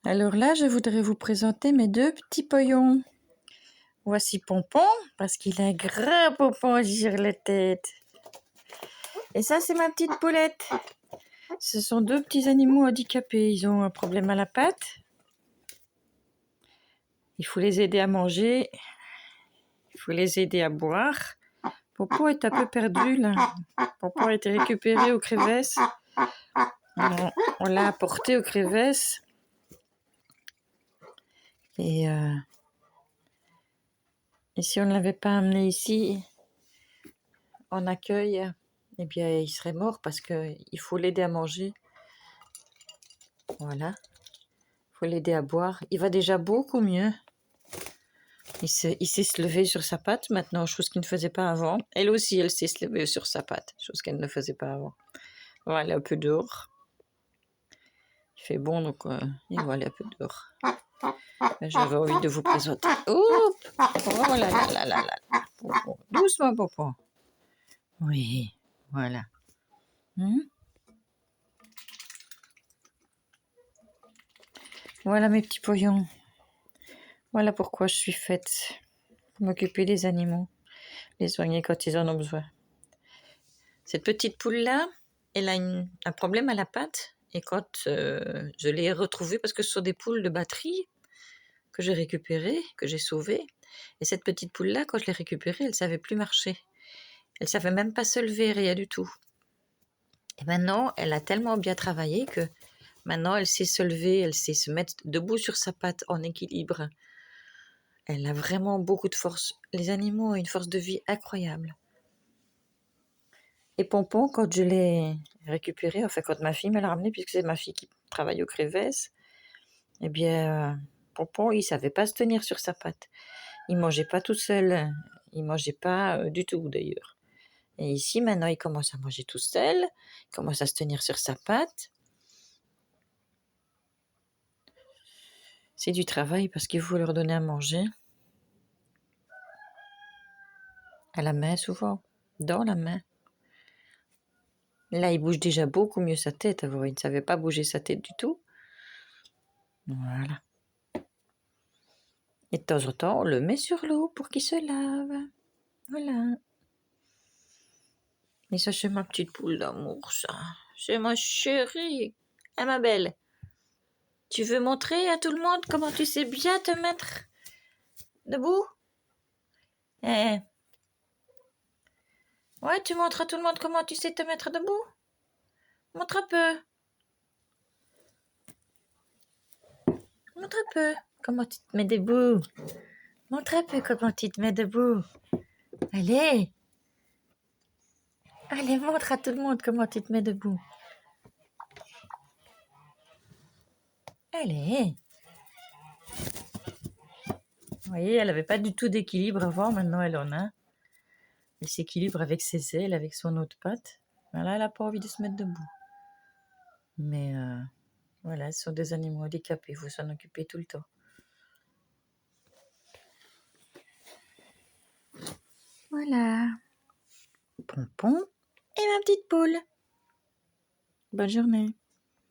Alors là, je voudrais vous présenter mes deux petits poillons. Voici Pompon, parce qu'il a un grand pompon sur la tête. Et ça, c'est ma petite Poulette. Ce sont deux petits animaux handicapés. Ils ont un problème à la patte. Il faut les aider à manger. Il faut les aider à boire. Pompon est un peu perdu, là. Pompon a été récupéré aux crevesses. On l'a apporté aux crevesses. Et si on ne l'avait pas amené ici, en accueil, eh bien, il serait mort parce qu'il faut l'aider à manger. Voilà. Il faut l'aider à boire. Il va déjà beaucoup mieux. Il sait se lever sur sa patte maintenant, chose qu'il ne faisait pas avant. Elle aussi, elle sait se lever sur sa patte, chose qu'elle ne faisait pas avant. On va aller un peu dehors. Il fait bon, donc il va aller un peu dehors. J'avais envie de vous présenter. Oups! Oh là là là là là. Pompon. Doucement, Pompon. Oui, voilà. Voilà mes petits poillons. Voilà pourquoi je suis faite. Pour m'occuper des animaux. Les soigner quand ils en ont besoin. Cette petite poule-là, elle a un problème à la patte. Et quand je l'ai retrouvée, parce que ce sont des poules de batterie que j'ai récupérées, que j'ai sauvées. Et cette petite poule-là, quand je l'ai récupérée, elle ne savait plus marcher. Elle ne savait même pas se lever, rien du tout. Et maintenant, elle a tellement bien travaillé que maintenant, elle sait se lever, elle sait se mettre debout sur sa patte en équilibre. Elle a vraiment beaucoup de force. Les animaux ont une force de vie incroyable. Et Pompon, quand je l'ai récupéré, enfin quand ma fille me l'a ramené, puisque c'est ma fille qui travaille aux crevesses, eh bien, Pompon, il savait pas se tenir sur sa patte. Il mangeait pas tout seul. Il mangeait pas du tout, d'ailleurs. Et ici, maintenant, il commence à manger tout seul. Il commence à se tenir sur sa patte. C'est du travail parce qu'il faut leur donner à manger. À la main, souvent. Dans la main. Là, il bouge déjà beaucoup mieux sa tête. Avant, il ne savait pas bouger sa tête du tout. Voilà. Et de temps en temps, on le met sur l'eau pour qu'il se lave. Voilà. Et ça, c'est ma petite poule d'amour, ça. C'est ma chérie. Eh, ma belle. Tu veux montrer à tout le monde comment tu sais bien te mettre debout? Eh. Ouais, tu montres à tout le monde comment tu sais te mettre debout? Montre un peu. Montre un peu comment tu te mets debout. Montre un peu comment tu te mets debout. Allez. Allez, montre à tout le monde comment tu te mets debout. Allez. Vous voyez, elle n'avait pas du tout d'équilibre avant, maintenant elle en a. Elle s'équilibre avec ses ailes, avec son autre patte. Voilà, elle n'a pas envie de se mettre debout. Mais voilà, ce sont des animaux handicapés, il faut s'en occuper tout le temps. Voilà. Pompon et ma petite poule. Bonne journée.